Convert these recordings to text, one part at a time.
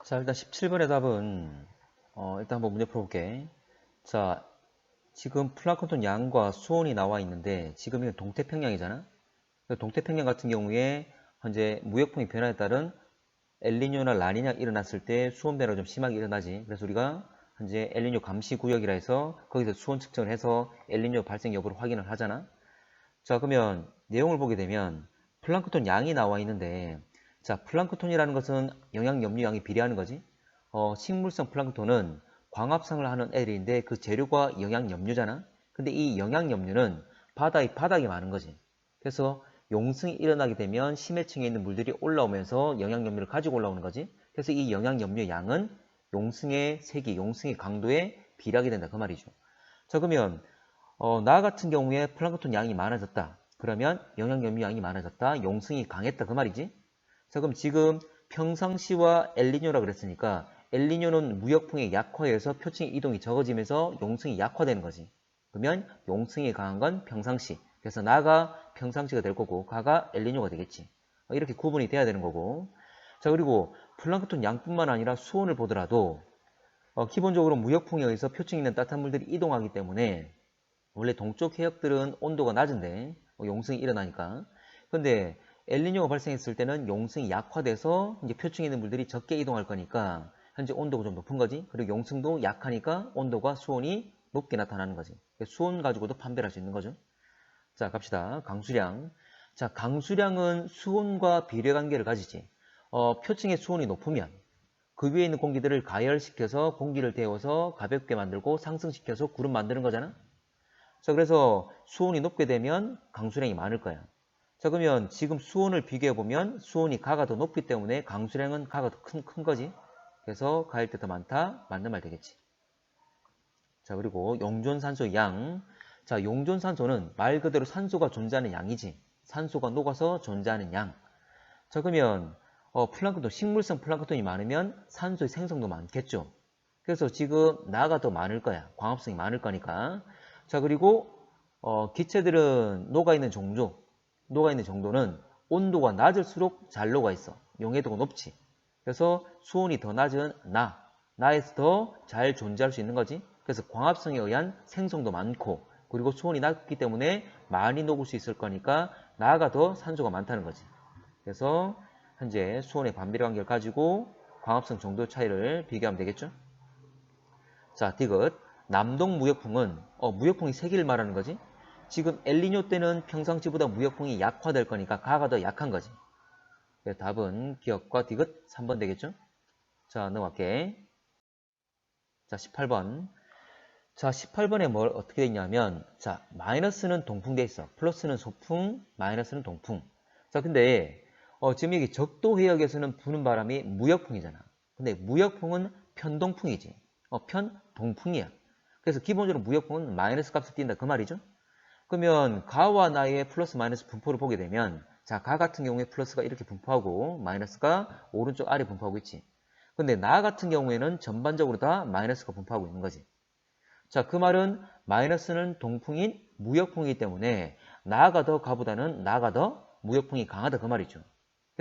자, 일단 17번의 답은 일단 한번 문제 풀어볼게. 자, 지금 플랑크톤 양과 수온이 나와 있는데 지금 이건 동태평양이잖아. 그래서 동태평양 같은 경우에 현재 무역풍이 변화에 따른 엘니뇨나 라니냐 일어났을 때 수온 변화가 좀 심하게 일어나지. 그래서 우리가 현재 엘니뇨 감시 구역이라 해서 거기서 수온 측정을 해서 엘니뇨 발생 여부를 확인을 하잖아. 자, 그러면 내용을 보게 되면 플랑크톤 양이 나와 있는데, 자, 플랑크톤이라는 것은 영양 염류양이 비례하는 거지. 식물성 플랑크톤은 광합성을 하는 애들인데 그 재료가 영양 염류잖아. 근데 이 영양 염류는 바닥에 많은 거지. 그래서 용승이 일어나게 되면 심해층에 있는 물들이 올라오면서 영양 염류를 가지고 올라오는 거지. 그래서 이 영양 염류 양은 용승의 세기, 용승의 강도에 비례하게 된다 그 말이죠. 자, 그러면 나 같은 경우에 플랑크톤 양이 많아졌다. 그러면 영양염류 양이 많아졌다. 용승이 강했다. 그 말이지. 자, 그럼 지금 평상시와 엘니뇨라 그랬으니까 엘니뇨는 무역풍의 약화에서 표층의 이동이 적어지면서 용승이 약화되는 거지. 그러면 용승이 강한 건 평상시. 그래서 나가 평상시가 될 거고 가가 엘니뇨가 되겠지. 이렇게 구분이 돼야 되는 거고. 자, 그리고 플랑크톤 양뿐만 아니라 수온을 보더라도 기본적으로 무역풍에 의해서 표층에 있는 따뜻한 물들이 이동하기 때문에 원래 동쪽 해역들은 온도가 낮은데 용승이 일어나니까. 근데 엘니뇨가 발생했을 때는 용승이 약화돼서 이제 표층에 있는 물들이 적게 이동할 거니까 현재 온도가 좀 높은 거지. 그리고 용승도 약하니까 온도가 수온이 높게 나타나는 거지. 수온 가지고도 판별할 수 있는 거죠. 자, 갑시다. 강수량. 자, 강수량은 수온과 비례 관계를 가지지. 표층의 수온이 높으면 그 위에 있는 공기들을 가열시켜서 공기를 데워서 가볍게 만들고 상승시켜서 구름 만드는 거잖아. 자, 그래서 수온이 높게 되면 강수량이 많을 거야. 자, 그러면 지금 수온을 비교해 보면 수온이 가가 더 높기 때문에 강수량은 가가 더 큰 거지. 그래서 가일 때 더 많다. 맞는 말 되겠지. 자, 그리고 용존산소 양. 자, 용존산소는 말 그대로 산소가 존재하는 양이지. 산소가 녹아서 존재하는 양. 자, 그러면 플랑크톤, 식물성 플랑크톤이 많으면 산소의 생성도 많겠죠. 그래서 지금 나가 더 많을 거야. 광합성이 많을 거니까. 자, 그리고 기체들은 녹아있는 정도는 온도가 낮을수록 잘 녹아있어. 용해도가 높지. 그래서 수온이 더 낮은 나에서 더 잘 존재할 수 있는 거지. 그래서 광합성에 의한 생성도 많고, 그리고 수온이 낮기 때문에 많이 녹을 수 있을 거니까 나가 더 산소가 많다는 거지. 그래서 현재 수온의 반비례 관계를 가지고 광합성 정도 차이를 비교하면 되겠죠. 자, 디귿. 남동 무역풍은 무역풍이 세기를 말하는 거지. 지금 엘니뇨 때는 평상시보다 무역풍이 약화될 거니까 가가 더 약한 거지. 답은 기억과 디귿 3번 되겠죠. 자, 넘어갈게. 자, 18번. 자, 18번에 뭘 어떻게 돼 있냐면, 자, 마이너스는 동풍 돼 있어. 플러스는 소풍, 마이너스는 동풍. 자, 근데 지금 여기 적도 해역에서는 부는 바람이 무역풍이잖아. 근데 무역풍은 편동풍이지. 편동풍이야. 그래서 기본적으로 무역풍은 마이너스 값을 띈다 그 말이죠. 그러면 가와 나의 플러스 마이너스 분포를 보게 되면, 자, 가 같은 경우에 플러스가 이렇게 분포하고 마이너스가 오른쪽 아래 분포하고 있지. 근데 나 같은 경우에는 전반적으로 다 마이너스가 분포하고 있는 거지. 자, 그 말은 마이너스는 동풍인 무역풍이기 때문에 나가 더 가보다는 나가 더 무역풍이 강하다 그 말이죠.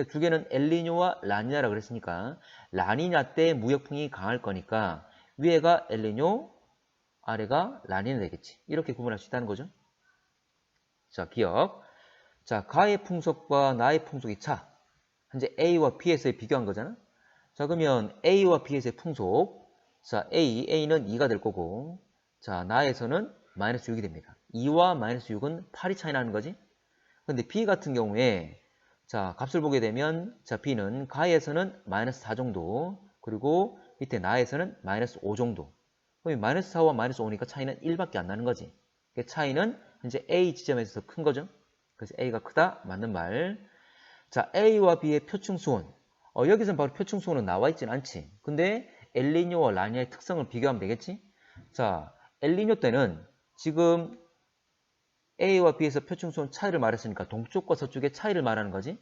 두 개는 엘니뇨와 라니냐라 그랬으니까 라니냐 때 무역풍이 강할 거니까 위에가 엘니뇨, 아래가 라니냐 되겠지. 이렇게 구분할 수 있다는 거죠. 자, 기억. 자, 가의 풍속과 나의 풍속의 차. 현재 A와 B에서의 비교한 거잖아. 자, 그러면 A와 B에서의 풍속. 자, A는 2가 될 거고. 자, 나에서는 마이너스 6이 됩니다. 2와 마이너스 6은 8이 차이 나는 거지. 근데 B 같은 경우에 자, 값을 보게 되면 자, B는 가에서는 마이너스 4 정도. 그리고 밑에 나에서는 마이너스 5 정도. 그럼 마이너스 4와 마이너스 5니까 차이는 1밖에 안 나는 거지. 그 차이는 현재 A 지점에서 큰 거죠. 그래서 A가 크다. 맞는 말. 자, A와 B의 표층 수온. 여기서는 바로 표층 수온은 나와 있진 않지. 근데 엘니뇨와 라니냐의 특성을 비교하면 되겠지? 자, 엘니뇨 때는 지금 A와 B에서 표층 수온 차이를 말했으니까 동쪽과 서쪽의 차이를 말하는 거지.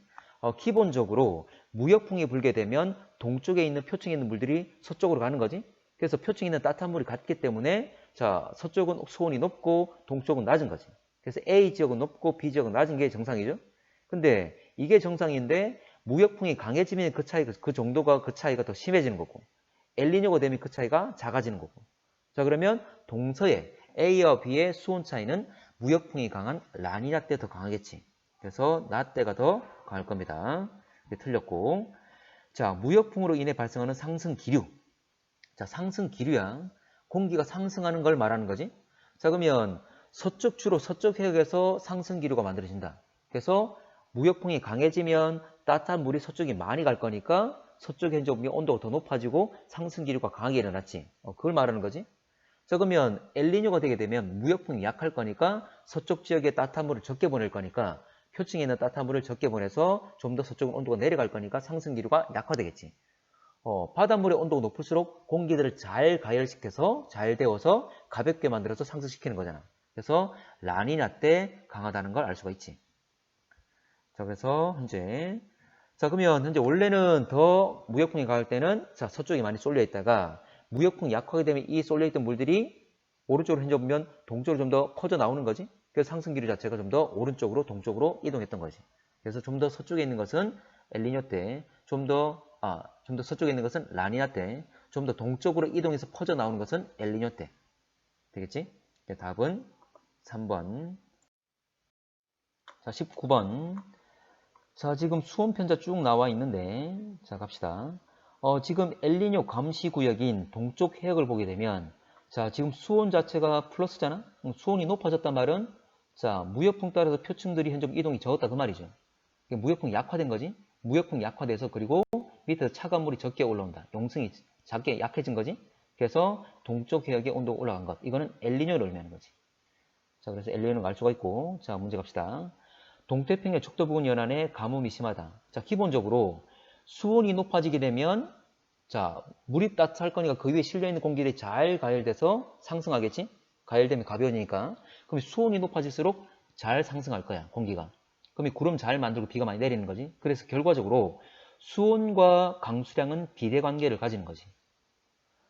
기본적으로 무역풍이 불게 되면 동쪽에 있는 표층에 있는 물들이 서쪽으로 가는 거지. 그래서 표층에 있는 따뜻한 물이 같기 때문에 자, 서쪽은 수온이 높고 동쪽은 낮은 거지. 그래서 A 지역은 높고 B 지역은 낮은 게 정상이죠. 근데 이게 정상인데 무역풍이 강해지면 그 차이가, 그 정도가, 그 차이가 더 심해지는 거고, 엘니뇨가 되면 그 차이가 작아지는 거고. 자, 그러면 동서의 A와 B의 수온 차이는 무역풍이 강한 라니냐 때 더 강하겠지. 그래서 나 때가 더 강할 겁니다. 이게 틀렸고. 자, 무역풍으로 인해 발생하는 상승 기류. 자, 상승 기류야. 공기가 상승하는 걸 말하는 거지. 자, 그러면 주로 서쪽 해역에서 상승 기류가 만들어진다. 그래서 무역풍이 강해지면 따뜻한 물이 서쪽이 많이 갈 거니까 서쪽 현저음의 온도가 더 높아지고 상승 기류가 강하게 일어났지. 그걸 말하는 거지. 자, 그러면 엘니뇨가 되게 되면 무역풍이 약할 거니까 서쪽 지역에 따뜻한 물을 적게 보낼 거니까 표층에 있는 따뜻한 물을 적게 보내서 좀 더 서쪽은 온도가 내려갈 거니까 상승 기류가 약화되겠지. 바닷물의 온도가 높을수록 공기들을 잘 가열시켜서 잘 데워서 가볍게 만들어서 상승시키는 거잖아. 그래서 라니냐 때 강하다는 걸 알 수가 있지. 자, 그래서 현재 자, 그러면 현재 원래는 더 무역풍이 강할 때는 자, 서쪽이 많이 쏠려 있다가 무역풍이 약하게 되면 이 쏠려 있던 물들이 오른쪽으로 현재 보면 동쪽으로 좀 더 퍼져 나오는 거지. 그래서 상승 기류 자체가 좀 더 오른쪽으로 동쪽으로 이동했던 거지. 그래서 좀 더 서쪽에 있는 것은 엘니뇨 때, 좀 더 서쪽에 있는 것은 라니냐 때, 좀 더 동쪽으로 이동해서 퍼져 나오는 것은 엘니뇨 때. 되겠지? 답은 3번. 자, 19번. 자, 지금 수온 편자 쭉 나와 있는데, 자, 갑시다. 지금 엘니뇨 감시 구역인 동쪽 해역을 보게 되면, 자, 지금 수온 자체가 플러스잖아? 수온이 높아졌단 말은, 자, 무역풍 따라서 표층들이 현재 이동이 적었다 그 말이죠. 무역풍이 약화된 거지? 무역풍이 약화돼서 그리고 밑에서 차가운 물이 적게 올라온다. 용승이 작게 약해진 거지? 그래서 동쪽 해역의 온도가 올라간 것. 이거는 엘니뇨를 의미하는 거지. 자, 그래서 엘니뇨를 알 수가 있고, 자, 문제 갑시다. 동태평양 적도 부근 연안에 가뭄이 심하다. 자, 기본적으로 수온이 높아지게 되면 자, 물이 따뜻할 거니까 그 위에 실려있는 공기들이 잘 가열돼서 상승하겠지? 가열되면 가벼우니까. 그럼 수온이 높아질수록 잘 상승할 거야, 공기가. 그럼 이 구름 잘 만들고 비가 많이 내리는 거지. 그래서 결과적으로 수온과 강수량은 비대관계를 가지는 거지.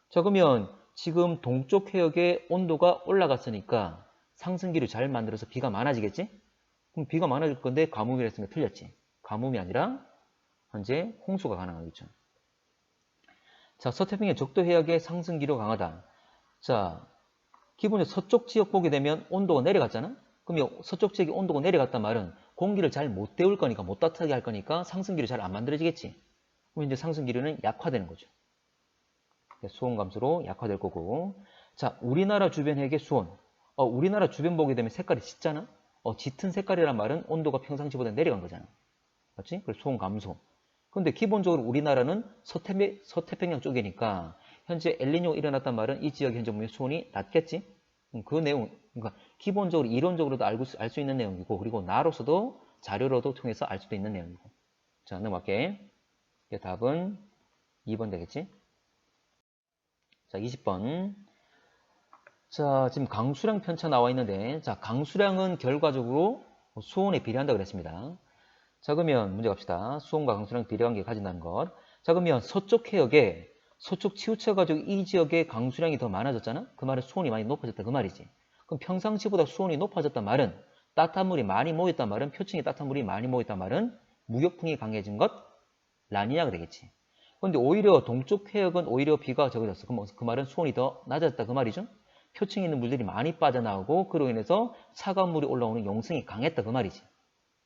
자, 그러면 지금 동쪽 해역의 온도가 올라갔으니까 상승기를 잘 만들어서 비가 많아지겠지? 그럼 비가 많아질 건데 가뭄이라 했으니까 틀렸지. 가뭄이 아니라 현재 홍수가 가능하겠죠. 자, 서태평양 적도 해역의 상승 기류가 강하다. 자, 기본적으로 서쪽 지역 보게 되면 온도가 내려갔잖아? 그럼 서쪽 지역의 온도가 내려갔단 말은 공기를 잘 못 데울 거니까, 못 따뜻하게 할 거니까 상승 기류 잘 안 만들어지겠지. 그럼 이제 상승 기류는 약화되는 거죠. 수온 감소로 약화될 거고. 자, 우리나라 주변 해역의 수온. 우리나라 주변 보게 되면 색깔이 짙잖아? 짙은 색깔이란 말은 온도가 평상시보다 내려간 거잖아. 맞지? 그래서 수온 감소. 근데 기본적으로 우리나라는 서태평양 쪽이니까 현재 엘니뇨 일어났단 말은 이 지역 현재 보면 수온이 낮겠지? 그 내용, 그러니까 기본적으로 이론적으로도 알 수 있는 내용이고, 그리고 나로서도 자료로도 통해서 알 수도 있는 내용이고. 자, 넘어갈게. 답은 2번 되겠지? 자, 20번. 자, 지금 강수량 편차 나와 있는데, 자, 강수량은 결과적으로 수온에 비례한다고 그랬습니다. 자, 그러면 문제 갑시다. 수온과 강수량 비례관계 가진다는 것. 자, 그러면 서쪽 해역에 서쪽 치우쳐가지고 이 지역에 강수량이 더 많아졌잖아? 그 말은 수온이 많이 높아졌다 그 말이지. 그럼 평상시보다 수온이 높아졌단 말은 따뜻한 물이 많이 모였단 말은 표층에 따뜻한 물이 많이 모였단 말은 무역풍이 강해진 것 라니냐가 되겠지. 그런데 오히려 동쪽 해역은 오히려 비가 적어졌어. 그럼 그 말은 수온이 더 낮아졌다 그 말이죠. 표층에 있는 물들이 많이 빠져나오고 그로 인해서 차가운 물이 올라오는 용승이 강했다 그 말이지.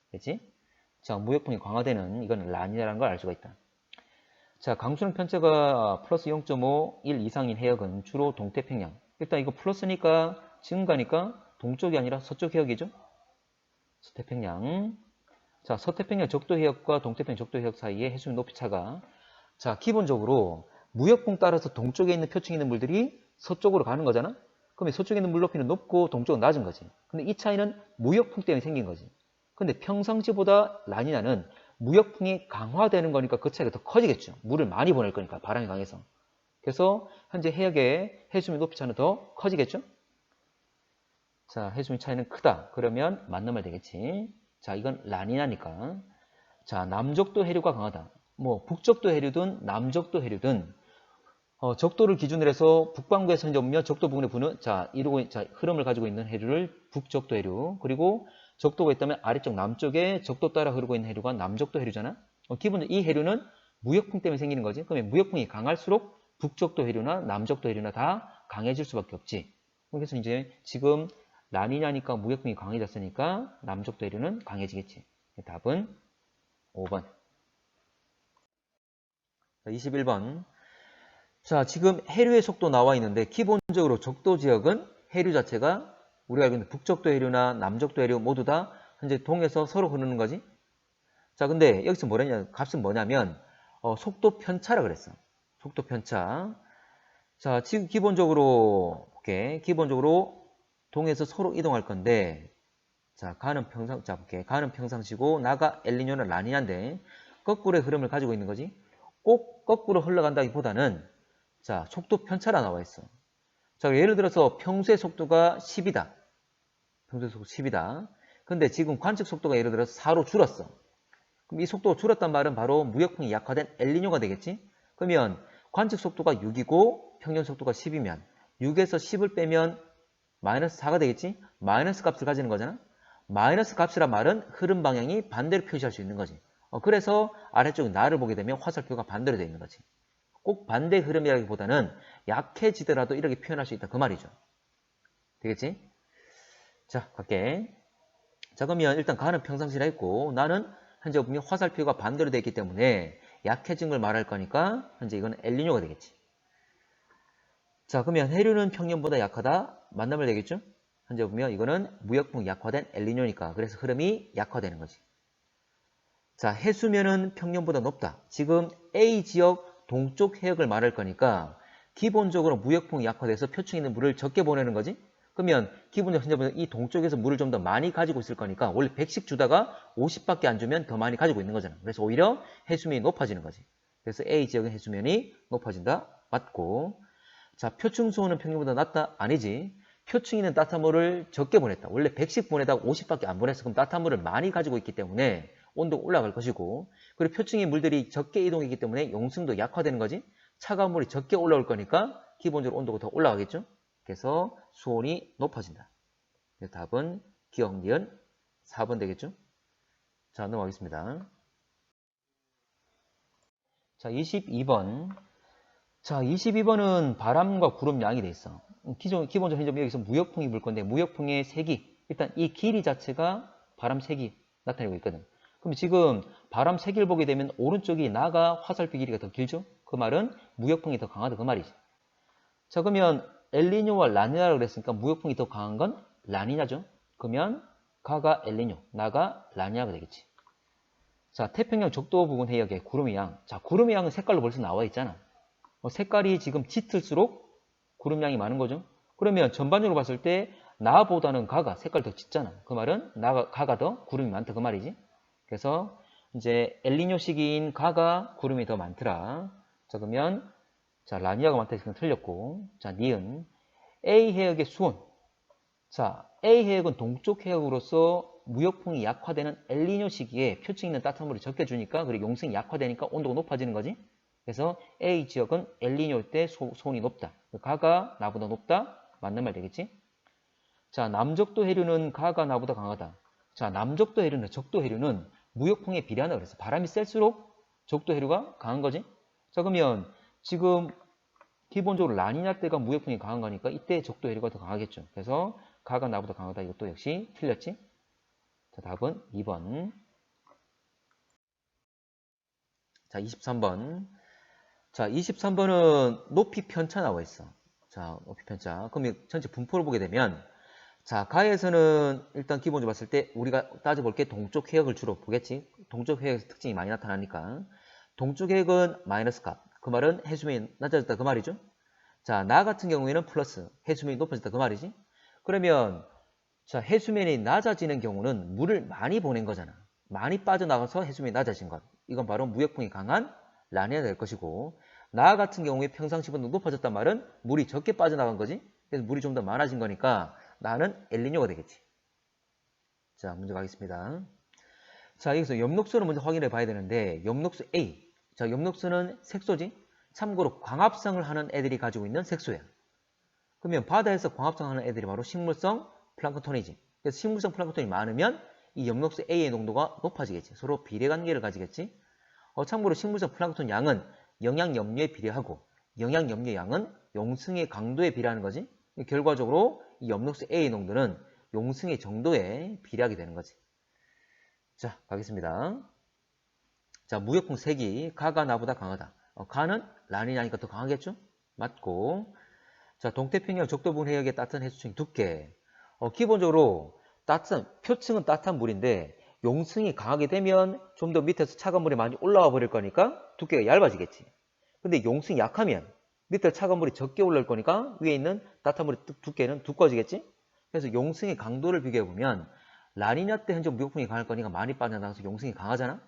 그렇지? 자, 무역풍이 강화되는 이건 라니냐라는 걸 알 수가 있다. 자, 강수량 편차가 플러스 0.5, 1 이상인 해역은 주로 동태평양. 일단 이거 플러스니까 증가니까 동쪽이 아니라 서쪽 해역이죠. 서태평양. 자, 서태평양 적도 해역과 동태평양 적도 해역 사이의 해수면 높이 차가 자, 기본적으로 무역풍 따라서 동쪽에 있는 표층에 있는 물들이 서쪽으로 가는 거잖아. 그러면 서쪽에 있는 물 높이는 높고 동쪽은 낮은 거지. 근데 이 차이는 무역풍 때문에 생긴 거지. 근데 평상시보다 라니냐는 무역풍이 강화되는 거니까 그 차이가 더 커지겠죠. 물을 많이 보낼 거니까 바람이 강해서. 그래서 현재 해역의 해수면 높이 차는 더 커지겠죠. 자, 해수면 차이는 크다. 그러면 맞는 말 되겠지. 자, 이건 라니냐니까. 자, 남적도 해류가 강하다. 뭐 북적도 해류든 남적도 해류든 적도를 기준으로 해서 북반구에서 현재 보면 적도 부근에 부는 흐름을 가지고 있는 해류를 북적도 해류, 그리고 적도가 있다면 아래쪽 남쪽에 적도 따라 흐르고 있는 해류가 남적도 해류잖아. 기본적으로 이 해류는 무역풍 때문에 생기는 거지. 그러면 무역풍이 강할수록 북적도 해류나 남적도 해류나 다 강해질 수밖에 없지. 그래서 이제 지금 라니냐니까 무역풍이 강해졌으니까 남적도 해류는 강해지겠지. 답은 5번. 21번. 자, 지금 해류의 속도 나와 있는데 기본적으로 적도 지역은 해류 자체가 우리가 알고 있는 북적도 해류나 남적도 해류 모두 다 현재 동에서 서로 흐르는 거지. 자, 근데 여기서 뭐냐면 값은 뭐냐면 속도 편차라 그랬어. 속도 편차. 자, 지금 기본적으로 볼게. 기본적으로 동에서 서로 이동할 건데 자, 가는 평상시고 나가 엘니뇨나 라니냐인데 거꾸로의 흐름을 가지고 있는 거지. 꼭 거꾸로 흘러간다기보다는 자, 속도 편차라 나와 있어. 자, 예를 들어서 평소의 속도가 10이다. 평소의 속도 10이다. 근데 지금 관측 속도가 예를 들어서 4로 줄었어. 그럼 이 속도가 줄었단 말은 바로 무역풍이 약화된 엘니뇨가 되겠지? 그러면 관측 속도가 6이고 평년 속도가 10이면 6에서 10을 빼면 마이너스 4가 되겠지? 마이너스 값을 가지는 거잖아? 마이너스 값이란 말은 흐름 방향이 반대로 표시할 수 있는 거지. 그래서 아래쪽 나를 보게 되면 화살표가 반대로 되어 있는 거지. 꼭 반대 흐름이라기보다는 약해지더라도 이렇게 표현할 수 있다. 그 말이죠. 되겠지? 자, 갈게. 자, 그러면 일단 가는 평상시라 했고 나는 현재 보면 화살표가 반대로 되어 있기 때문에 약해진 걸 말할 거니까 현재 이건 엘니뇨가 되겠지. 자, 그러면 해류는 평년보다 약하다. 만나면 되겠죠? 현재 보면 이거는 무역풍 약화된 엘니뇨니까 그래서 흐름이 약화되는 거지. 자, 해수면은 평년보다 높다. 지금 A 지역 동쪽 해역을 말할 거니까 기본적으로 무역풍이 약화돼서 표층에 있는 물을 적게 보내는 거지. 그러면 기본적으로 현재 보면 이 동쪽에서 물을 좀 더 많이 가지고 있을 거니까 원래 100씩 주다가 50밖에 안 주면 더 많이 가지고 있는 거잖아. 그래서 오히려 해수면이 높아지는 거지. 그래서 A 지역의 해수면이 높아진다. 맞고. 자, 표층 수온은 평균보다 낮다? 아니지. 표층에 있는 따뜻한 물을 적게 보냈다. 원래 100씩 보내다가 50밖에 안 보냈어. 그럼 따뜻한 물을 많이 가지고 있기 때문에 온도가 올라갈 것이고, 그리고 표층의 물들이 적게 이동했기 때문에 용승도 약화되는 거지. 차가운 물이 적게 올라올 거니까 기본적으로 온도가 더 올라가겠죠. 그래서 수온이 높아진다. 그래서 답은 기억, 니은 4번 되겠죠. 자, 넘어가겠습니다. 자, 22번. 자, 22번은 바람과 구름 양이 돼 있어. 기본적으로 현재 여기서 무역풍이 불 건데 무역풍의 색이 일단 이 길이 자체가 바람 색이 나타내고 있거든. 그럼 지금 바람 색을 보게 되면 오른쪽이 나가 화살표 길이가 더 길죠? 그 말은 무역풍이 더 강하다 그 말이지. 자, 그러면 엘니뇨와 라니냐라고 그랬으니까 무역풍이 더 강한 건 라니냐죠. 그러면 가가 엘니뇨, 나가 라니냐가 되겠지. 자, 태평양 적도 부근 해역의 구름의 양. 자, 구름의 양은 색깔로 벌써 나와 있잖아. 색깔이 지금 짙을수록 구름량이 많은 거죠. 그러면 전반적으로 봤을 때 나보다는 가가 색깔 더 짙잖아. 그 말은 가가 더 구름이 많다 그 말이지. 그래서 이제 엘니뇨 시기인 가가 구름이 더 많더라. 자, 그러면 자, 라니아가 많다 했으니까 틀렸고. 자, 니은 A 해역의 수온. 자, A 해역은 동쪽 해역으로서 무역풍이 약화되는 엘니뇨 시기에 표층 있는 따뜻한 물이 적게 주니까 그리고 용승이 약화되니까 온도가 높아지는 거지. 그래서 A 지역은 엘니뇨일 때 수온이 높다. 가가 나보다 높다. 맞는 말 되겠지? 자, 남적도 해류는 가가 나보다 강하다. 자, 남적도 해류는 적도 해류는 무역풍에 비례한다 그래서 바람이 셀수록 적도 해류가 강한 거지. 자, 그러면 지금 기본적으로 라니냐 때가 무역풍이 강한 거니까 이때 적도 해류가 더 강하겠죠. 그래서 가가 나보다 강하다. 이것도 역시 틀렸지? 자, 답은 2번. 자, 23번. 자, 23번은 높이 편차 나와 있어. 자, 높이 편차. 그럼 전체 분포를 보게 되면 자, 가에서는 일단 기본적으로 봤을 때 우리가 따져볼 게 동쪽 해역을 주로 보겠지. 동쪽 해역에서 특징이 많이 나타나니까. 동쪽 해역은 마이너스 값. 그 말은 해수면이 낮아졌다 그 말이죠. 자, 나 같은 경우에는 플러스. 해수면이 높아졌다 그 말이지. 그러면 자, 해수면이 낮아지는 경우는 물을 많이 보낸 거잖아. 많이 빠져나가서 해수면이 낮아진 것. 이건 바로 무역풍이 강한 라니아가 될 것이고 나 같은 경우에 평상시보다 높아졌단 말은 물이 적게 빠져나간 거지. 그래서 물이 좀 더 많아진 거니까 나는 엘니뇨가 되겠지. 자, 문제 가겠습니다. 자, 여기서 엽록소를 먼저 확인해 봐야 되는데 엽록소 A. 자, 엽록소는 색소지. 참고로 광합성을 하는 애들이 가지고 있는 색소야. 그러면 바다에서 광합성을 하는 애들이 바로 식물성 플랑크톤이지. 그래서 식물성 플랑크톤이 많으면 이 엽록소 A의 농도가 높아지겠지. 서로 비례관계를 가지겠지. 참고로 식물성 플랑크톤 양은 영양 염료에 비례하고 영양 염료 양은 용승의 강도에 비례하는 거지. 결과적으로 이 엽록소 A의 농도는 용승의 정도에 비례하게 되는 거지. 자, 가겠습니다. 자, 무역풍 색이 가가 나보다 강하다. 가는 라니냐니까 더 강하겠죠? 맞고. 자, 동태평양 적도분 해역의 따뜻한 해수층 두께. 기본적으로 표층은 따뜻한 물인데 용승이 강하게 되면 좀 더 밑에서 차가운 물이 많이 올라와 버릴 거니까 두께가 얇아지겠지. 근데 용승이 약하면 밑에 차가운 물이 적게 올라올 거니까 위에 있는 따뜻한 물의 두께는 두꺼워지겠지? 그래서 용승의 강도를 비교해보면 라니냐 때 현재 무역풍이 강할 거니까 많이 빠져나가서 용승이 강하잖아?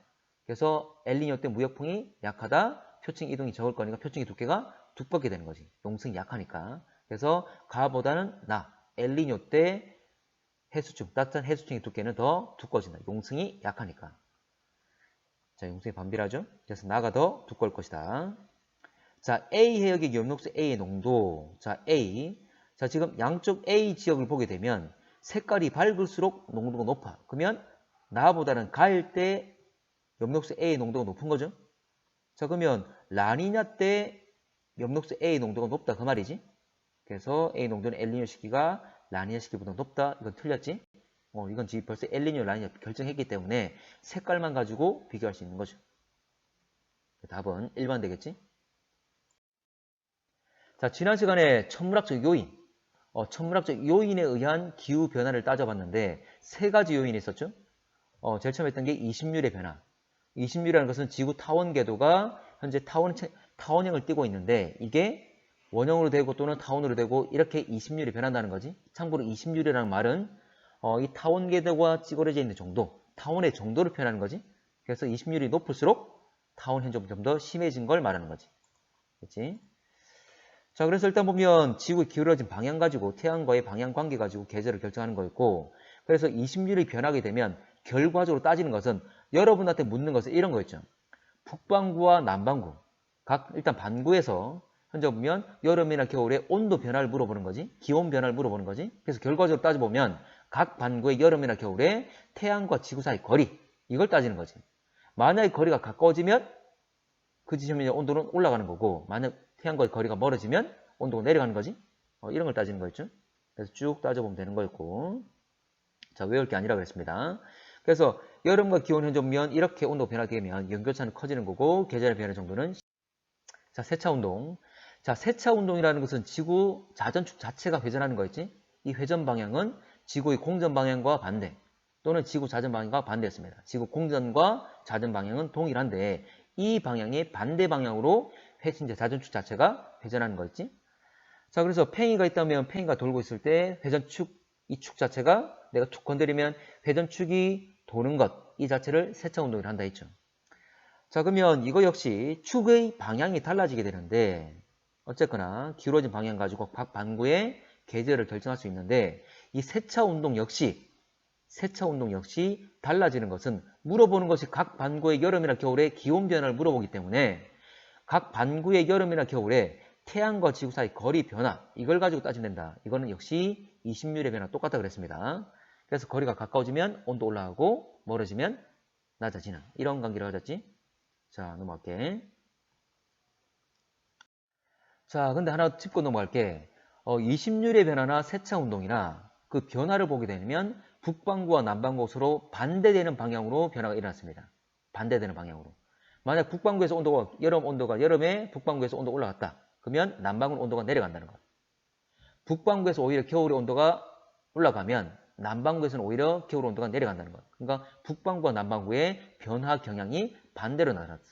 그래서 엘니뇨 때 무역풍이 약하다, 표층 이동이 적을 거니까 표층의 두께가 두껍게 되는 거지. 용승이 약하니까. 그래서 가보다는 엘니뇨 때 해수층, 따뜻한 해수층의 두께는 더 두꺼워진다. 용승이 약하니까. 자, 용승이 반비례하죠? 그래서 나가 더 두꺼울 것이다. 자, A 해역의 엽록소 A의 농도. 자, A. 자, 지금 양쪽 A 지역을 보게 되면 색깔이 밝을수록 농도가 높아. 그러면 나보다는 가일 때 엽록소 A의 농도가 높은 거죠. 자, 그러면 라니냐 때 엽록소 A의 농도가 높다. 그 말이지. 그래서 A 농도는 엘니뇨 시기가 라니냐 시기보다 높다. 이건 틀렸지. 이건 지금 벌써 엘니뇨, 라니냐 결정했기 때문에 색깔만 가지고 비교할 수 있는 거죠. 답은 1번 되겠지. 자, 지난 시간에 천문학적 요인, 천문학적 요인에 의한 기후 변화를 따져봤는데 세 가지 요인이 있었죠. 제일 처음 했던 게 20률의 변화. 20률이라는 것은 지구 타원 궤도가 현재 타원형을 띠고 있는데 이게 원형으로 되고 또는 타원으로 되고 이렇게 20률이 변한다는 거지. 참고로 20률이라는 말은 이 타원 궤도가 찌그러져 있는 정도, 타원의 정도를 표현하는 거지. 그래서 20률이 높을수록 타원 현적이 좀 더 심해진 걸 말하는 거지. 그렇지? 자, 그래서 일단 보면 지구의 기울어진 방향 가지고 태양과의 방향 관계 가지고 계절을 결정하는 거였고, 그래서 20률이 변하게 되면 결과적으로 따지는 것은 여러분한테 묻는 것은 이런 거였죠. 북반구와 남반구, 각 일단 반구에서 현재 보면 여름이나 겨울에 온도 변화를 물어보는 거지, 기온 변화를 물어보는 거지. 그래서 결과적으로 따져보면 각 반구의 여름이나 겨울에 태양과 지구 사이 거리, 이걸 따지는 거지. 만약에 거리가 가까워지면 그 지점의 온도는 올라가는 거고, 만약 태양과의 거리가 멀어지면 온도가 내려가는 거지. 이런 걸 따지는 거였죠. 그래서 쭉 따져보면 되는 거였고, 자, 외울 게 아니라 그랬습니다. 그래서 여름과 기온 현재 보면 이렇게 온도가 변하게 되면 연교차는 커지는 거고, 계절의 변화 정도는. 자, 세차운동. 자, 세차운동이라는 것은 지구 자전축 자체가 회전하는 거였지. 이 회전 방향은 지구의 공전 방향과 반대, 또는 지구 자전 방향과 반대였습니다. 지구 공전과 자전 방향은 동일한데 이 방향의 반대 방향으로 이제 자전축 자체가 회전하는 거였지. 자, 그래서 팽이가 있다면 팽이가 돌고 있을 때 회전축, 이 축 자체가 내가 툭 건드리면 회전축이 도는 것, 이 자체를 세차운동을 한다 했죠. 자, 그러면 이거 역시 축의 방향이 달라지게 되는데 어쨌거나 기울어진 방향 가지고 각 반구의 계절을 결정할 수 있는데 이 세차운동 역시 달라지는 것은 물어보는 것이 각 반구의 여름이나 겨울의 기온 변화를 물어보기 때문에 각 반구의 여름이나 겨울에 태양과 지구 사이 거리 변화, 이걸 가지고 따진다. 이거는 역시 20률의 변화 똑같다 그랬습니다. 그래서 거리가 가까워지면 온도 올라가고 멀어지면 낮아지는 이런 관계를 가졌지. 자, 넘어갈게. 자, 근데 하나 짚고 넘어갈게. 20률의 변화나 세차운동이나 그 변화를 보게 되면 북반구와 남반구 서로 반대되는 방향으로 변화가 일어났습니다. 반대되는 방향으로. 만약 북반구에서 온도가 여름에 북반구에서 온도가 올라갔다. 그러면 남반구는 온도가 내려간다는 것. 북반구에서 오히려 겨울의 온도가 올라가면 남반구에서는 오히려 겨울 온도가 내려간다는 것. 그러니까 북반구와 남반구의 변화 경향이 반대로 나타났어.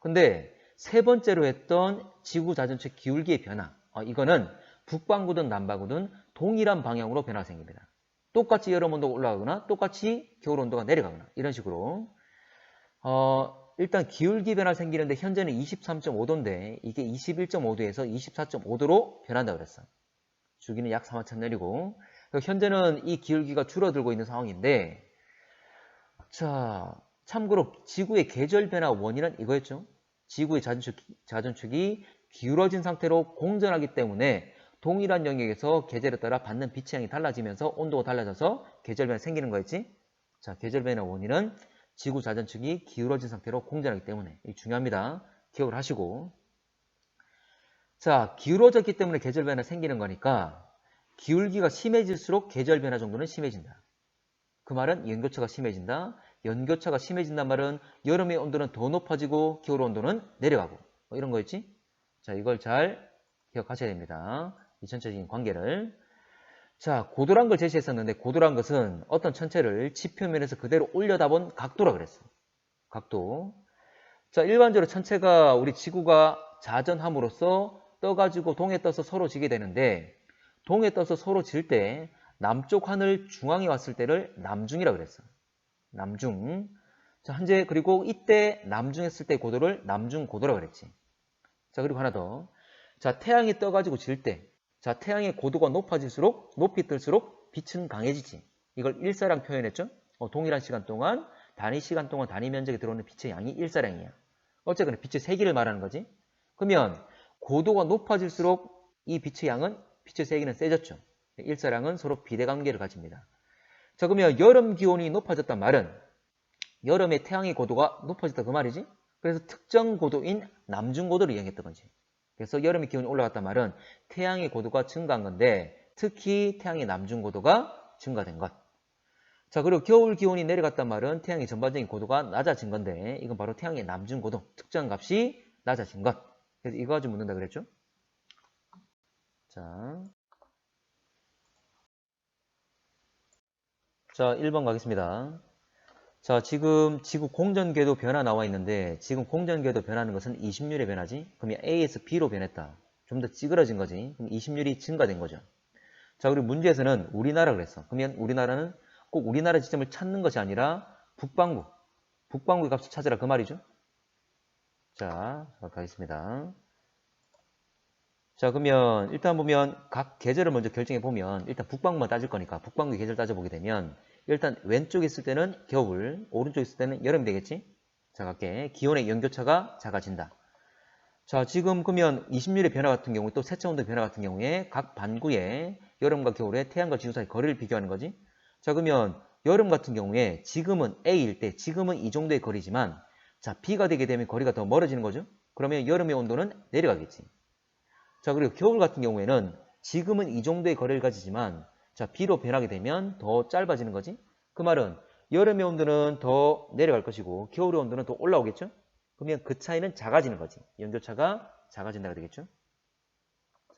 근데 세 번째로 했던 지구 자전축 기울기의 변화. 이거는 북반구든 남반구든 동일한 방향으로 변화가 생깁니다. 똑같이 여름 온도가 올라가거나 똑같이 겨울 온도가 내려가거나 이런 식으로. 일단 기울기 변화 생기는데 현재는 23.5도인데 이게 21.5도에서 24.5도로 변한다고 그랬어. 주기는 약 4만천년이고 현재는 이 기울기가 줄어들고 있는 상황인데, 자, 참고로 지구의 계절 변화 원인은 이거였죠. 지구의 자전축이 기울어진 상태로 공전하기 때문에 동일한 영역에서 계절에 따라 받는 빛의 양이 달라지면서 온도가 달라져서 계절 변화 생기는 거였지. 자, 계절 변화 원인은 지구 자전축이 기울어진 상태로 공전하기 때문에. 이게 중요합니다. 기억을 하시고. 자, 기울어졌기 때문에 계절 변화 생기는 거니까 기울기가 심해질수록 계절 변화 정도는 심해진다. 그 말은 연교차가 심해진다. 연교차가 심해진단 말은 여름의 온도는 더 높아지고 겨울 온도는 내려가고. 뭐 이런 거였지? 자, 이걸 잘 기억하셔야 됩니다. 이 전체적인 관계를. 자, 고도란 걸 제시했었는데 고도란 것은 어떤 천체를 지표면에서 그대로 올려다본 각도라 그랬어. 각도. 자, 일반적으로 천체가 우리 지구가 자전함으로써 떠가지고 동에 떠서 서로 지게 되는데 동에 떠서 서로 질 때 남쪽 하늘 중앙에 왔을 때를 남중이라 그랬어. 남중. 자, 현재 그리고 이때 남중했을 때 고도를 남중고도라 그랬지. 자, 그리고 하나 더. 자, 태양이 떠가지고 질 때. 자, 태양의 고도가 높아질수록 높이 뜰수록 빛은 강해지지. 이걸 일사량 표현했죠. 동일한 시간 동안 단위 시간 동안 단위 면적에 들어오는 빛의 양이 일사량이야. 어쨌거나 빛의 세기를 말하는 거지. 그러면 고도가 높아질수록 이 빛의 양은 빛의 세기는 세졌죠. 일사량은 서로 비대관계를 가집니다. 자, 그러면 여름 기온이 높아졌단 말은 여름에 태양의 고도가 높아졌다 그 말이지. 그래서 특정 고도인 남중고도를 이용했던 거지. 그래서 여름의 기온이 올라갔단 말은 태양의 고도가 증가한 건데 특히 태양의 남중고도가 증가된 것. 자, 그리고 겨울 기온이 내려갔단 말은 태양의 전반적인 고도가 낮아진 건데 이건 바로 태양의 남중고도 특정 값이 낮아진 것. 그래서 이거 가지고 묻는다 그랬죠. 자, 1번 가겠습니다. 자, 지금 지구 공전궤도 변화 나와 있는데 지금 공전궤도 변하는 것은 20률의 변화지. 그러면 A에서 B로 변했다. 좀 더 찌그러진 거지. 그럼 20률이 증가된 거죠. 자, 그리고 문제에서는 우리나라 그랬어. 그러면 우리나라는 꼭 우리나라 지점을 찾는 것이 아니라 북반구의 값을 찾으라 그 말이죠. 자, 가겠습니다. 자, 그러면 일단 보면 각 계절을 먼저 결정해 보면 일단 북반구만 따질 거니까 북반구의 계절 따져보게 되면 일단 왼쪽에 있을 때는 겨울, 오른쪽에 있을 때는 여름이 되겠지? 자, 갈게. 기온의 연교차가 작아진다. 자, 지금 그러면 20률의 변화 같은 경우에 또 세차온도의 변화 같은 경우에 각 반구에 여름과 겨울에 태양과 지구 사이 거리를 비교하는 거지. 자, 그러면 여름 같은 경우에 지금은 A일 때 지금은 이 정도의 거리지만 자, B가 되게 되면 거리가 더 멀어지는 거죠. 그러면 여름의 온도는 내려가겠지. 자, 그리고 겨울 같은 경우에는 지금은 이 정도의 거리를 가지지만 자, B로 변하게 되면 더 짧아지는 거지. 그 말은 여름의 온도는 더 내려갈 것이고 겨울의 온도는 더 올라오겠죠. 그러면 그 차이는 작아지는 거지. 연교차가 작아진다가 되겠죠.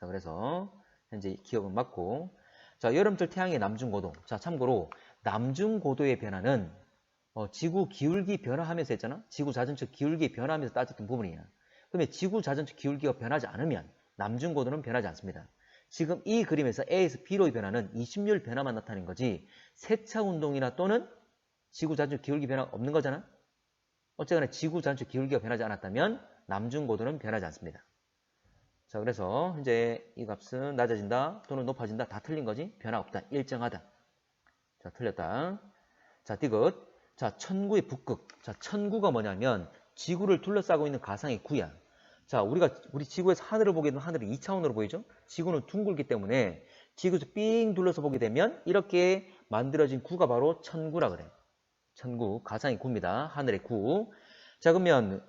자, 그래서 현재 기억은 맞고. 자, 여름철 태양의 남중고도. 자, 참고로 남중고도의 변화는 지구 기울기 변화하면서 했잖아. 지구 자전축 기울기 변화하면서 따졌던 부분이야. 그러면 지구 자전축 기울기가 변하지 않으면 남중고도는 변하지 않습니다. 지금 이 그림에서 A에서 B로의 변화는 20률 변화만 나타낸 거지 세차 운동이나 또는 지구 자전축 기울기 변화 없는 거잖아. 어쨌거나 지구 자전축 기울기가 변하지 않았다면 남중고도는 변하지 않습니다. 자, 그래서 현재 이 값은 낮아진다 또는 높아진다 다 틀린 거지. 변화 없다. 일정하다. 자, 틀렸다. 자, 디귿. 자, 천구의 북극. 자, 천구가 뭐냐면 지구를 둘러싸고 있는 가상의 구야. 자, 우리 지구에서 하늘을 보게 되면 하늘이 2차원으로 보이죠? 지구는 둥글기 때문에 지구에서 삥 둘러서 보게 되면 이렇게 만들어진 구가 바로 천구라 그래. 천구, 가상의 구입니다. 하늘의 구. 자, 그러면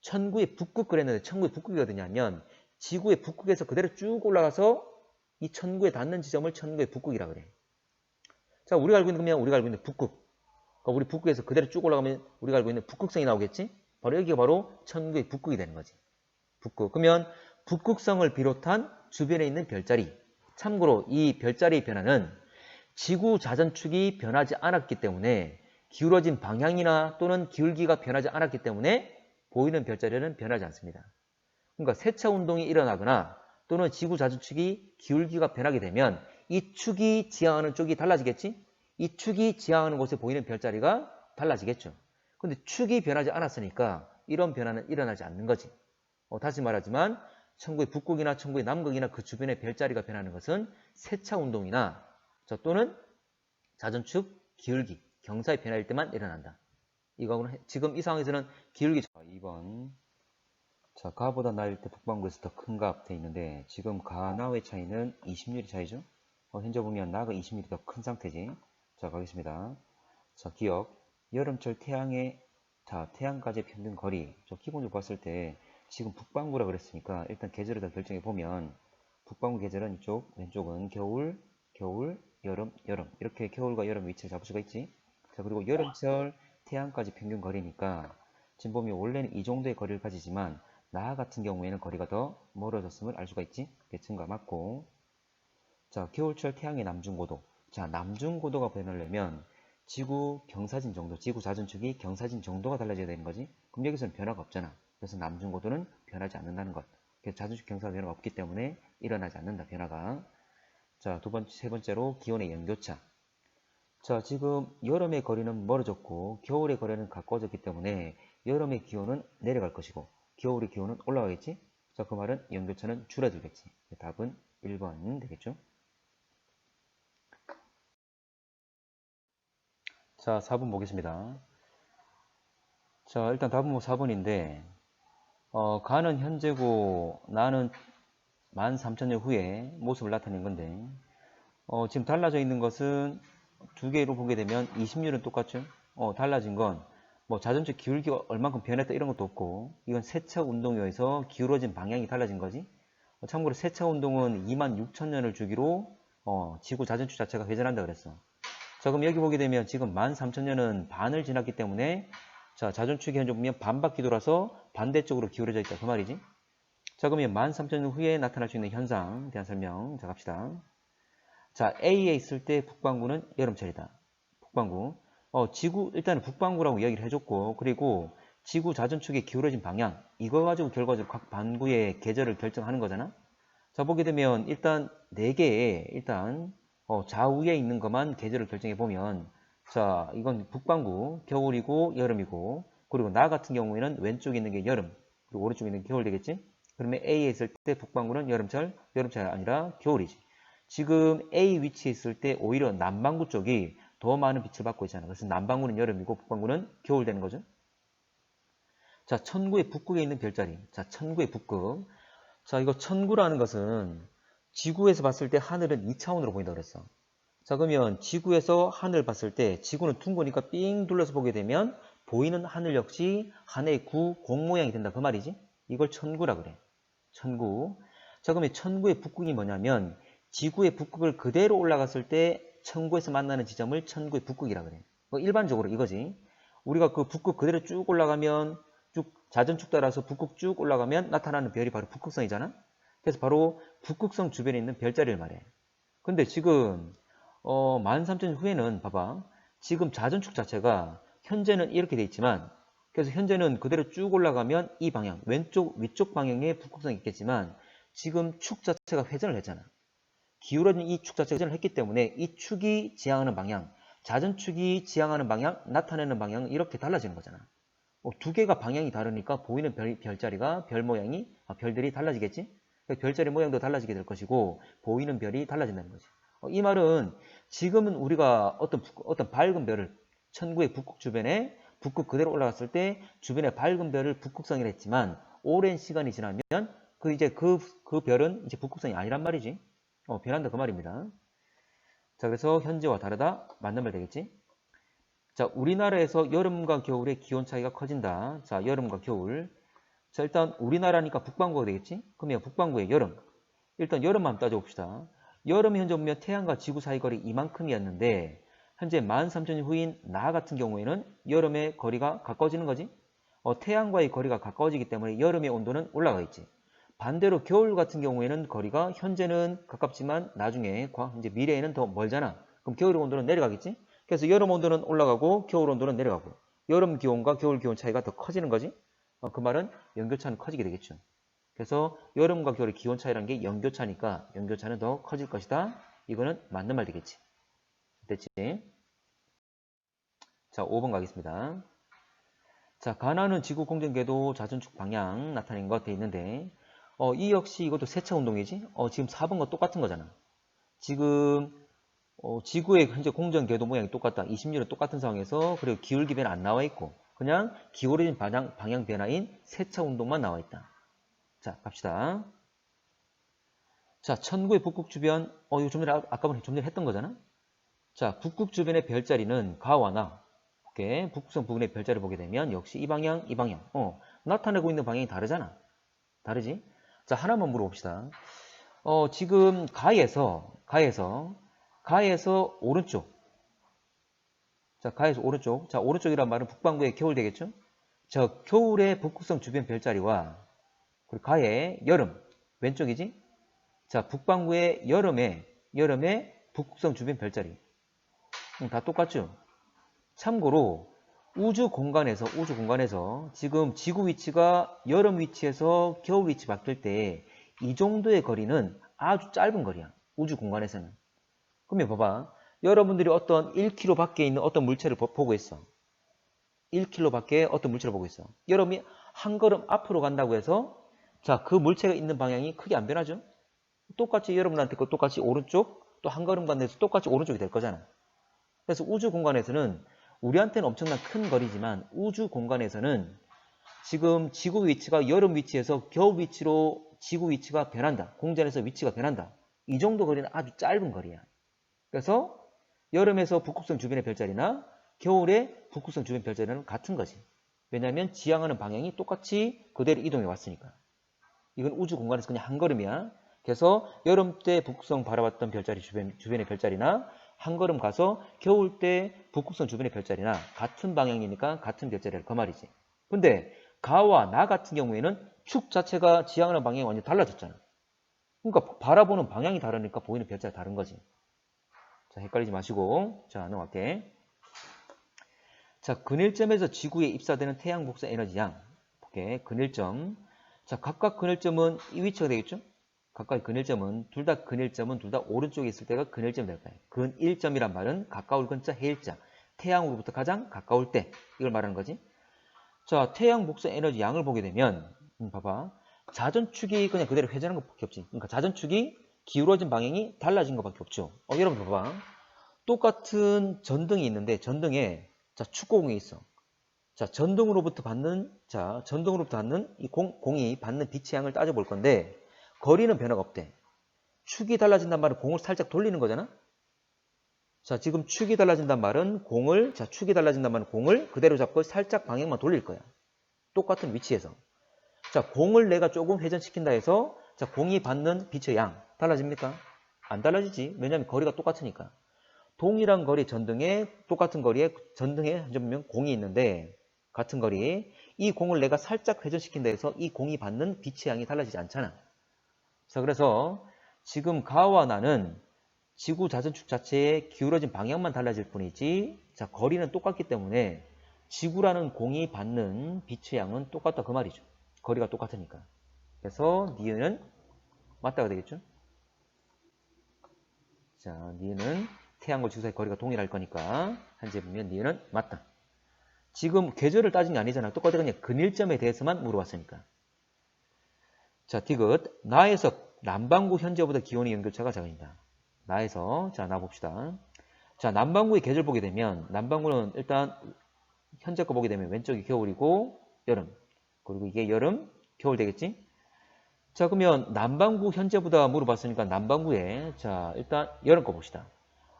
천구의 북극 그랬는데 천구의 북극이 어디냐면 지구의 북극에서 그대로 쭉 올라가서 이 천구에 닿는 지점을 천구의 북극이라 그래. 자, 우리가 알고 있는 북극. 그러니까 우리 북극에서 그대로 쭉 올라가면 우리가 알고 있는 북극성이 나오겠지? 바로 여기가 바로 천구의 북극이 되는 거지. 북극. 그러면 북극성을 비롯한 주변에 있는 별자리. 참고로 이 별자리의 변화는 지구 자전축이 변하지 않았기 때문에 기울어진 방향이나 또는 기울기가 변하지 않았기 때문에 보이는 별자리는 변하지 않습니다. 그러니까 세차 운동이 일어나거나 또는 지구 자전축이 기울기가 변하게 되면 이 축이 지향하는 쪽이 달라지겠지? 이 축이 지향하는 곳에 보이는 별자리가 달라지겠죠. 근데 축이 변하지 않았으니까 이런 변화는 일어나지 않는 거지. 다시 말하지만 천구의 북극이나 천구의 남극이나 그 주변의 별자리가 변하는 것은 세차 운동이나 또는 자전축, 기울기, 경사의 변화일 때만 일어난다. 이거는 지금 이 상황에서는 기울기 2번. 자, 가보다 나일 때 북반구에서 더 큰 값 돼 있는데 지금 가, 나의 차이는 20mm 차이죠. 현재 보면 나가 20mm 더 큰 상태지. 자, 가겠습니다. 자, 기억. 여름철 태양까지 평균 거리. 저 기본적으로 봤을 때 지금 북반구라 그랬으니까 일단 계절을 다 결정해 보면 북반구 계절은 이쪽, 왼쪽은 겨울, 여름, 이렇게 겨울과 여름 위치를 잡을 수가 있지. 자, 그리고 여름철 태양까지 평균 거리니까 지금 보면 원래는 이 정도의 거리를 가지지만 나 같은 경우에는 거리가 더 멀어졌음을 알 수가 있지. 대칭과 맞고. 자, 겨울철 태양의 남중고도. 자, 남중고도가 변하려면 지구 경사진 정도, 지구 자전축이 경사진 정도가 달라져야 되는 거지. 그럼 여기서는 변화가 없잖아. 그래서 남중고도는 변하지 않는다는 것. 그래서 자전축 경사 변화가 없기 때문에 일어나지 않는다, 변화가. 자, 세 번째로 기온의 연교차. 자, 지금 여름의 거리는 멀어졌고 겨울의 거리는 가까워졌기 때문에 여름의 기온은 내려갈 것이고 겨울의 기온은 올라가겠지? 자, 그 말은 연교차는 줄어들겠지. 답은 1번 되겠죠? 자, 4번 보겠습니다. 자, 일단 답은 뭐 4번인데 가는 현재고 나는 13,000년 후에 모습을 나타낸 건데 지금 달라져 있는 것은 두 개로 보게 되면 20률은 똑같죠. 달라진 건 뭐 자전축 기울기가 얼만큼 변했다 이런 것도 없고 이건 세차 운동에 의해서 기울어진 방향이 달라진 거지. 참고로 세차 운동은 26,000년을 주기로 지구 자전축 자체가 회전한다 그랬어. 자, 그럼 여기 보게 되면 지금 13,000년은 반을 지났기 때문에 자, 자전축이 현재 보면 반바퀴 돌아서 반대쪽으로 기울어져 있다 그 말이지. 자, 그러면 13,000년 후에 나타날 수 있는 현상에 대한 설명. 자, 갑시다. 자, A에 있을 때 북반구는 여름철이다. 북반구. 일단은 북반구라고 이야기를 해줬고, 그리고 지구 자전축의 기울어진 방향, 이거 가지고 결과적으로 각 반구의 계절을 결정하는 거잖아. 자, 보게 되면 일단 4개의 일단 좌우에 있는 것만 계절을 결정해 보면 자, 이건 북반구, 겨울이고 여름이고, 그리고 나 같은 경우에는 왼쪽에 있는 게 여름, 그리고 오른쪽에 있는 게 겨울 되겠지? 그러면 A에 있을 때 북반구는 여름철이 아니라 겨울이지. 지금 A 위치에 있을 때 오히려 남반구 쪽이 더 많은 빛을 받고 있잖아. 그래서 남반구는 여름이고 북반구는 겨울 되는 거죠. 자, 천구의 북극에 있는 별자리. 자, 천구의 북극. 자, 이거 천구라는 것은 지구에서 봤을 때 하늘은 2차원으로 보인다고 그랬어. 자, 그러면 지구에서 하늘 봤을 때 지구는 둥그니까 삥 둘러서 보게 되면 보이는 하늘 역시 하나의 공 모양이 된다. 그 말이지. 이걸 천구라 그래. 천구. 자, 그러면 천구의 북극이 뭐냐면 지구의 북극을 그대로 올라갔을 때 천구에서 만나는 지점을 천구의 북극이라 그래. 일반적으로 이거지. 우리가 그 북극 그대로 쭉 올라가면 쭉 자전축 따라서 북극 쭉 올라가면 나타나는 별이 바로 북극성이잖아. 그래서 바로 북극성 주변에 있는 별자리를 말해. 근데 지금 13,000년 후에는 봐봐. 지금 자전축 자체가 현재는 이렇게 돼 있지만 그래서 현재는 그대로 쭉 올라가면 이 방향, 위쪽 방향에 북극성이 있겠지만 지금 축 자체가 회전을 했잖아. 기울어진 이 축 자체가 회전을 했기 때문에 이 축이 지향하는 방향, 자전축이 지향하는 방향, 나타내는 방향은 이렇게 달라지는 거잖아. 두 개가 방향이 다르니까 보이는 별자리가 별 모양이 별들이 달라지겠지? 별자리 모양도 달라지게 될 것이고 보이는 별이 달라진다는 거지. 이 말은 지금은 우리가 어떤 밝은 별을 천구의 북극 주변에 북극 그대로 올라갔을 때 주변에 밝은 별을 북극성이라 했지만 오랜 시간이 지나면 그 별은 이제 북극성이 아니란 말이지. 변한다 그 말입니다. 자, 그래서 현재와 다르다 맞는 말 되겠지? 자, 우리나라에서 여름과 겨울의 기온 차이가 커진다. 자, 여름과 겨울. 자, 일단 우리나라니까 북반구가 되겠지? 그러면 북반구의 여름. 일단 여름만 따져봅시다. 여름이 현재 보면 태양과 지구 사이 거리 이만큼이었는데 현재 13,000년 후인 나 같은 경우에는 여름의 거리가 가까워지는 거지. 태양과의 거리가 가까워지기 때문에 여름의 온도는 올라가 있지. 반대로 겨울 같은 경우에는 거리가 현재는 가깝지만 나중에 이제 미래에는 더 멀잖아. 그럼 겨울의 온도는 내려가겠지? 그래서 여름 온도는 올라가고 겨울 온도는 내려가고 여름 기온과 겨울 기온 차이가 더 커지는 거지. 그 말은 연교차는 커지게 되겠죠. 그래서 여름과 겨울의 기온 차이라는 게 연교차니까 연교차는 더 커질 것이다. 이거는 맞는 말 되겠지. 됐지? 자, 5번 가겠습니다. 자, 가나는 지구 공전 궤도 자전축 방향 나타낸 것 돼 있는데 이 역시 이것도 세차 운동이지? 지금 4번과 똑같은 거잖아. 지금 지구의 현재 공전 궤도 모양이 똑같다. 20률은 똑같은 상황에서 그리고 기울기 변화 안 나와 있고 그냥 기울어진 방향 변화인 세차 운동만 나와 있다. 자, 갑시다. 자, 천구의 북극 주변, 이거 좀 전에 아까 좀 전에 했던 거잖아. 자, 북극 주변의 별자리는 가와 나. 북극성 부근의 별자리를 보게 되면 역시 이 방향, 이 방향. 나타내고 있는 방향이 다르잖아. 다르지? 자, 하나만 물어봅시다. 지금 가에서 오른쪽. 자, 가에서 오른쪽. 자, 오른쪽이란 말은 북반구의 겨울 되겠죠? 저 겨울의 북극성 주변 별자리와 그리고 가의 여름. 왼쪽이지? 자, 북반구의 여름의 북극성 주변 별자리. 다 똑같죠? 참고로 우주 공간에서 지금 지구 위치가 여름 위치에서 겨울 위치 바뀔 때 이 정도의 거리는 아주 짧은 거리야. 우주 공간에서는. 그러면 봐봐. 여러분들이 어떤 1km 밖에 있는 어떤 물체를 보고 있어. 1km 밖에 어떤 물체를 보고 있어. 여러분이 한 걸음 앞으로 간다고 해서 자, 그 물체가 있는 방향이 크게 안 변하죠? 똑같이 여러분한테 똑같이 오른쪽 또 한 걸음 간데서 똑같이 오른쪽이 될 거잖아. 그래서 우주 공간에서는 우리한테는 엄청난 큰 거리지만 우주 공간에서는 지금 지구 위치가 여름 위치에서 겨울 위치로 지구 위치가 변한다. 공전에서 위치가 변한다. 이 정도 거리는 아주 짧은 거리야. 그래서 여름에서 북극성 주변의 별자리나 겨울에 북극성 주변 별자리는 같은 거지. 왜냐하면 지향하는 방향이 똑같이 그대로 이동해 왔으니까. 이건 우주 공간에서 그냥 한 걸음이야. 그래서 여름 때 북극성 바라봤던 별자리 주변의 별자리나 한 걸음 가서 겨울 때 북극성 주변의 별자리나 같은 방향이니까 같은 별자리를 그 말이지. 근데 가와 나 같은 경우에는 축 자체가 지향하는 방향이 완전 달라졌잖아. 그러니까 바라보는 방향이 다르니까 보이는 별자리가 다른 거지. 자, 헷갈리지 마시고 자, 넘어갈게. 자, 근일점에서 지구에 입사되는 태양 복사 에너지 양. 볼게. 근일점. 자, 각각 근일점은 이 위치가 되겠죠? 각각의 근일점은 둘 다 오른쪽에 있을 때가 근일점이 될 거예요. 근일점이란 말은 가까울 근자 해일자. 태양으로부터 가장 가까울 때 이걸 말하는 거지. 자, 태양 복사 에너지 양을 보게 되면 봐봐. 자전축이 그냥 그대로 회전하는 것밖에 없지. 그러니까 자전축이 기울어진 방향이 달라진 것밖에 없죠. 여러분 봐봐. 똑같은 전등이 있는데 전등에 자, 축구공이 있어. 자, 전등으로부터 받는 이 공이 받는 빛의 양을 따져볼 건데 거리는 변화가 없대. 축이 달라진단 말은 공을 살짝 돌리는 거잖아. 자, 지금 축이 달라진단 말은 공을 그대로 잡고 살짝 방향만 돌릴 거야. 똑같은 위치에서. 자, 공을 내가 조금 회전시킨다 해서 자, 공이 받는 빛의 양 달라집니까? 안 달라지지. 왜냐하면 거리가 똑같으니까. 동일한 거리 똑같은 거리에 전등에 보면 공이 있는데 같은 거리 이 공을 내가 살짝 회전시킨다 해서 이 공이 받는 빛의 양이 달라지지 않잖아. 자, 그래서 지금 가와 나는 지구 자전축 자체의 기울어진 방향만 달라질 뿐이지 자, 거리는 똑같기 때문에 지구라는 공이 받는 빛의 양은 똑같다 그 말이죠. 거리가 똑같으니까. 그래서 니은은 맞다가 되겠죠. 자, 니은은 태양과 지구 사이 거리가 동일할 거니까 현재 보면 니은은 맞다. 지금 계절을 따진 게 아니잖아. 똑같이 그냥 근일점에 대해서만 물어봤으니까. 자, 디귿. 나에서 남반구 현재보다 기온의 연결차가 작아진다. 나에서 자, 나 봅시다. 자, 남반구의 계절 보게 되면 남반구는 일단 현재 거 보게 되면 왼쪽이 겨울이고 여름. 그리고 이게 여름, 겨울 되겠지? 자, 그러면 남반구 현재보다 물어봤으니까 남반구에 자, 일단 여름 거 봅시다.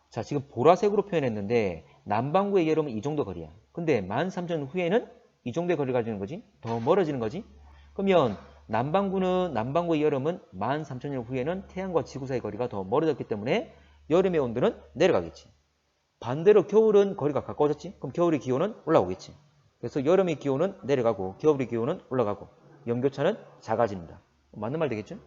자, 지금 보라색으로 표현했는데 남반구의 여름은 이 정도 거리야. 근데 13,000년 후에는 이 정도의 거리를 가지는 거지. 더 멀어지는 거지. 그러면 남반구의 여름은 13,000년 후에는 태양과 지구 사이 거리가 더 멀어졌기 때문에 여름의 온도는 내려가겠지. 반대로 겨울은 거리가 가까워졌지. 그럼 겨울의 기온은 올라오겠지. 그래서 여름의 기온은 내려가고 겨울의 기온은 올라가고 연교차는 작아집니다. 맞는 말 되겠죠?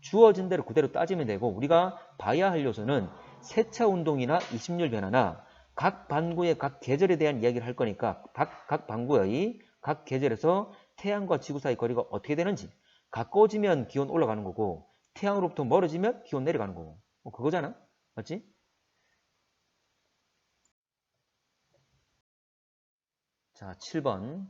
주어진 대로 그대로 따지면 되고 우리가 봐야 할 요소는 세차 운동이나 이심률 변화나 각 반구의 각 계절에 대한 이야기를 할 거니까 각 반구의 각 계절에서 태양과 지구 사이 거리가 어떻게 되는지 가까워지면 기온 올라가는 거고 태양으로부터 멀어지면 기온 내려가는 거고 그거잖아. 맞지? 자, 7번.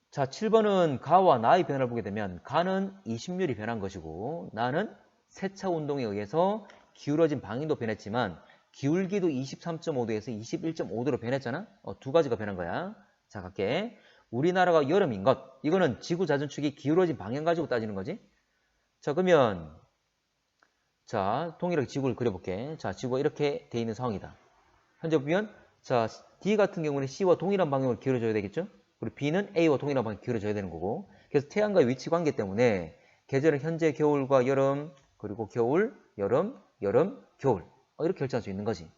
자, 7번은 가와 나의 변화를 보게 되면 가는 이심률이 변한 것이고 나는 세차 운동에 의해서 기울어진 방향도 변했지만 기울기도 23.5도에서 21.5도로 변했잖아. 두 가지가 변한 거야. 자, 갈게. 우리나라가 여름인 것. 이거는 지구 자전축이 기울어진 방향 가지고 따지는 거지. 자, 그러면 자, 동일하게 지구를 그려볼게. 자, 지구가 이렇게 돼 있는 상황이다. 현재 보면 자, D 같은 경우는 C와 동일한 방향으로 기울어져야 되겠죠? 그리고 B는 A와 동일한 방향으로 기울어져야 되는 거고. 그래서 태양과의 위치 관계 때문에 계절은 현재 겨울과 여름, 그리고 겨울, 여름, 여름, 겨울. 이렇게 결정할 수 있는 거지.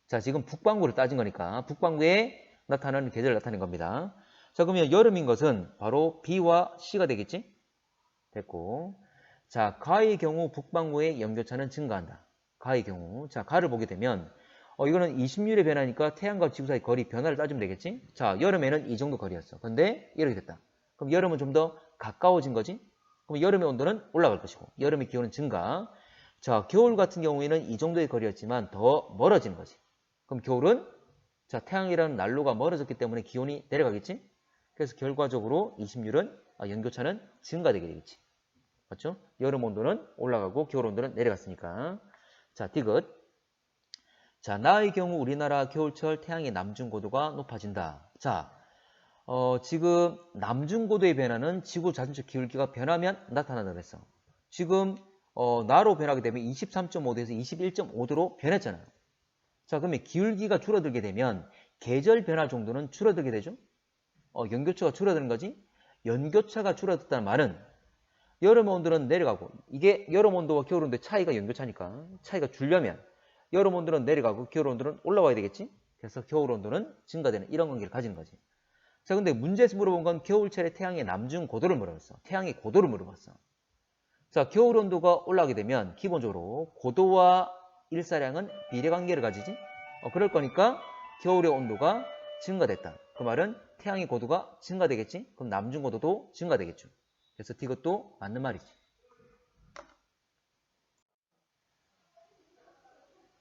자, 지금 북반구를 따진 거니까 북반구에 나타나는 계절을 나타낸 겁니다. 자, 그러면 여름인 것은 바로 B와 C가 되겠지? 됐고. 자, 가의 경우 북반구의 연교차는 증가한다. 가의 경우. 자, 가를 보게 되면 이거는 20률의 변화니까 태양과 지구 사이 거리 변화를 따지면 되겠지? 자, 여름에는 이 정도 거리였어. 근데 이렇게 됐다. 그럼 여름은 좀 더 가까워진 거지? 그럼 여름의 온도는 올라갈 것이고 여름의 기온은 증가. 자, 겨울 같은 경우에는 이 정도의 거리였지만 더 멀어지는 거지. 그럼 겨울은 자, 태양이라는 난로가 멀어졌기 때문에 기온이 내려가겠지? 그래서 결과적으로 20률은 연교차는 증가되게 되겠지. 맞죠? 여름 온도는 올라가고 겨울 온도는 내려갔으니까. 자, 디귿. 자, 나의 경우 우리나라 겨울철 태양의 남중고도가 높아진다. 자, 지금 남중고도의 변화는 지구 자전축 기울기가 변하면 나타난다고 그랬어. 지금 나로 변하게 되면 23.5도에서 21.5도로 변했잖아요. 자, 그러면 기울기가 줄어들게 되면 계절 변화 정도는 줄어들게 되죠? 연교차가 줄어드는 거지? 연교차가 줄어들었다는 말은 여름 온도는 내려가고 이게 여름 온도와 겨울 온도의 차이가 연교차니까 차이가 줄려면 여름 온도는 내려가고 겨울 온도는 올라와야 되겠지? 그래서 겨울 온도는 증가되는 이런 관계를 가지는 거지. 자, 근데 문제에서 물어본 건 겨울철에 태양의 남중 고도를 물어봤어. 태양의 고도를 물어봤어. 자, 겨울 온도가 올라가게 되면 기본적으로 고도와 일사량은 비례관계를 가지지? 그럴 거니까 겨울의 온도가 증가됐다. 그 말은 태양의 고도가 증가되겠지? 그럼 남중 고도도 증가되겠죠. 그래서 이것도 맞는 말이지.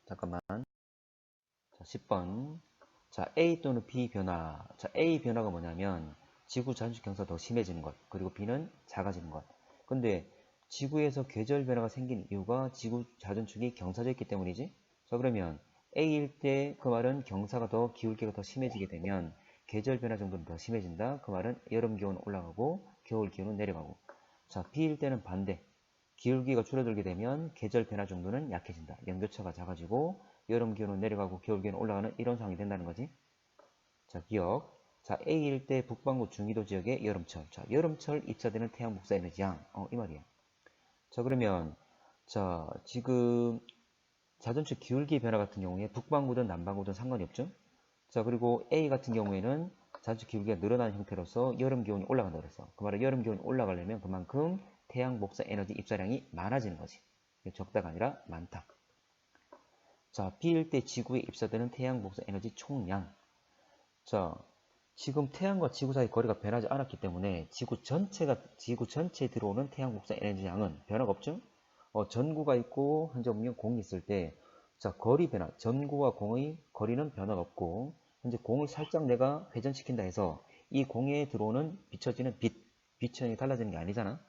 잠깐만. 자, 10번. 자, A 또는 B 변화. 자, A 변화가 뭐냐면 지구 자전축 경사가 더 심해지는 것. 그리고 B는 작아지는 것. 근데 지구에서 계절 변화가 생긴 이유가 지구 자전축이 경사졌기 때문이지. 자, 그러면 A일 때 그 말은 경사가 더 기울기가 더 심해지게 되면 계절 변화 정도는 더 심해진다. 그 말은 여름 기온은 올라가고 겨울 기온은 내려가고. 자, B일 때는 반대. 기울기가 줄어들게 되면 계절 변화 정도는 약해진다. 연교차가 작아지고 여름 기온은 내려가고 겨울 기온은 올라가는 이런 상황이 된다는 거지. 자, 기억. 자, A일 때 북반구 중위도 지역의 여름철. 자, 여름철 입자되는 태양 복사 에너지양. 이 말이야. 자, 그러면 자, 지금 자전축 기울기 변화 같은 경우에 북반구든 남반구든 상관이 없죠. 자, 그리고 A 같은 경우에는 자전축 기울기가 늘어나는 형태로서 여름 기온이 올라간다고 그랬어. 그 말은 여름 기온이 올라가려면 그만큼 태양 복사 에너지 입자량이 많아지는 거지. 적다가 아니라 많다. 자, B일 때 지구에 입사되는 태양 복사 에너지 총량. 자, 지금 태양과 지구 사이 거리가 변하지 않았기 때문에 지구 전체에 들어오는 태양 복사 에너지 양은 변화가 없죠? 전구가 있고 현재 보면 공이 있을 때 자, 거리 변화, 전구와 공의 거리는 변화가 없고 현재 공을 살짝 내가 회전시킨다 해서 이 공에 들어오는 비춰지는 빛이 달라지는 게 아니잖아.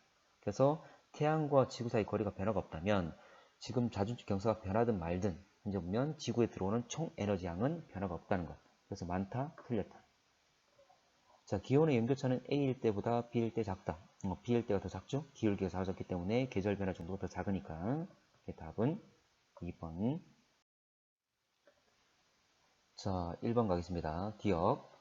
그래서 태양과 지구 사이 거리가 변화가 없다면 지금 자전축 경사가 변하든 말든 현재 보면 지구에 들어오는 총 에너지 양은 변화가 없다는 것. 그래서 많다, 틀렸다. 자, 기온의 연교차는 A일 때보다 B일 때 작다. B일 때가 더 작죠? 기울기가 작아졌기 때문에 계절 변화 정도가 더 작으니까. 답은 2번. 자, 1번 가겠습니다. 기억.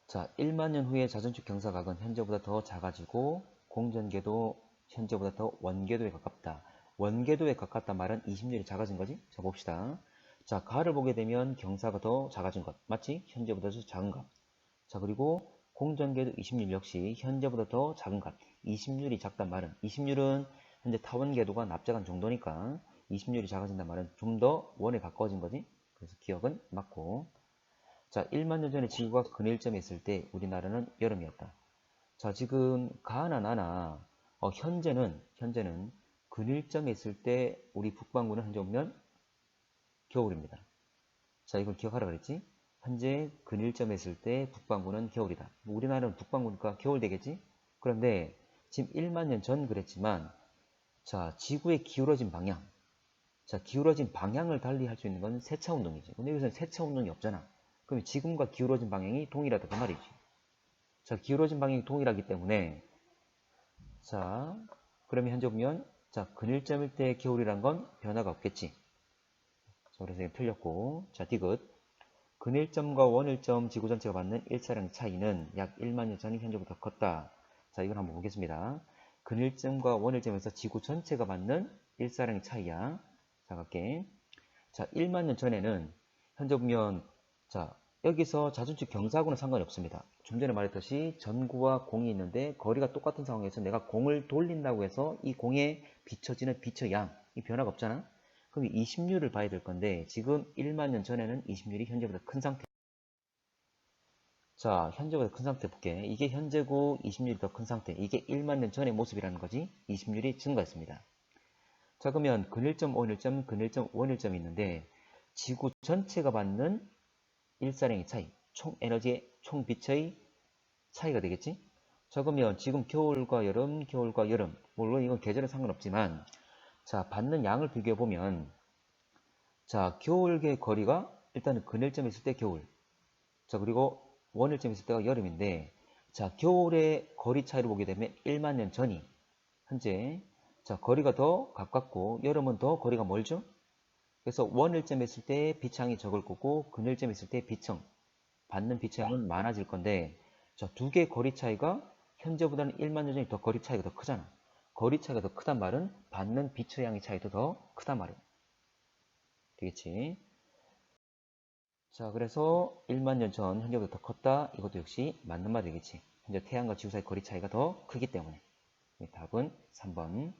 자, 1만 년 후에 자전축 경사각은 현재보다 더 작아지고 공전궤도 현재보다 더 원궤도에 가깝다. 원궤도에 가깝단 말은 20률이 작아진 거지? 자, 봅시다. 자, 가를 보게 되면 경사가 더 작아진 것. 맞지? 현재보다 더 작은 것. 자, 그리고 공전궤도 20률 역시 현재보다 더 작은 것. 20률이 작단 말은 20률은 현재 타원궤도가 납작한 정도니까 20률이 작아진단 말은 좀 더 원에 가까워진 거지? 그래서 기억은 맞고. 자, 1만 년 전에 지구가 근일점에 있을 때 우리나라는 여름이었다. 자, 지금 가나 나나 현재는 근일점에 있을 때 우리 북반구는 현재 보면 겨울입니다. 자, 이걸 기억하라 그랬지? 현재 근일점에 있을 때 북반구는 겨울이다. 우리나라는 북반구니까 겨울 되겠지? 그런데 지금 1만 년 전 그랬지만 자, 지구의 기울어진 방향. 자, 기울어진 방향을 달리 할 수 있는 건 세차 운동이지. 근데 여기서는 세차 운동이 없잖아. 그럼 지금과 기울어진 방향이 동일하다 그 말이지. 자, 기울어진 방향이 동일하기 때문에 자, 그러면 현재 보면 자, 근일점일 때 겨울이란 건 변화가 없겠지. 자, 그래서 이게 틀렸고. 자, 디귿. 근일점과 원일점 지구 전체가 받는 일사량 차이는 약 1만 년 전이 현재보다 컸다. 자, 이걸 한번 보겠습니다. 근일점과 원일점에서 지구 전체가 받는 일사량 차이야. 자, 갈게. 자, 1만 년 전에는 현재 보면 자, 여기서 자전축 경사하고는 상관이 없습니다. 좀 전에 말했듯이 전구와 공이 있는데 거리가 똑같은 상황에서 내가 공을 돌린다고 해서 이 공에 비춰지는 빛의 양, 이 변화가 없잖아. 그럼 20류를 봐야 될 건데 지금 1만 년 전에는 20류이 현재보다 큰 상태. 자, 현재보다 큰 상태 볼게. 이게 현재고 20률이 더 큰 상태. 이게 1만 년 전의 모습이라는 거지. 20률이 증가했습니다. 자, 그러면 근일점, 원일점, 근일점, 원일점이 있는데 지구 전체가 받는 일사량의 차이, 총 에너지의, 총 빛의 차이가 되겠지? 자, 그러면 지금 겨울과 여름, 겨울과 여름, 물론 이건 계절에 상관없지만 자, 받는 양을 비교해 보면 자, 겨울의 거리가 일단은 근일점에 있을 때 겨울. 자, 그리고 원일점에 있을 때가 여름인데 자, 겨울의 거리 차이를 보게 되면 1만 년 전이 현재 자, 거리가 더 가깝고 여름은 더 거리가 멀죠? 그래서 원일점에 있을 때 빛양이 적을 거고 근일점에 있을 때 빛층 받는 빛의 양은 많아질 건데 자, 두 개의 거리 차이가 현재보다는 1만 년 전이 더 거리 차이가 더 크잖아. 거리 차이가 더 크단 말은 받는 빛의 양의 차이도 더 크단 말이야. 되겠지? 자, 그래서 1만 년 전 현재보다 더 컸다. 이것도 역시 맞는 말이겠지. 현재 태양과 지구 사이 거리 차이가 더 크기 때문에. 답은 3번.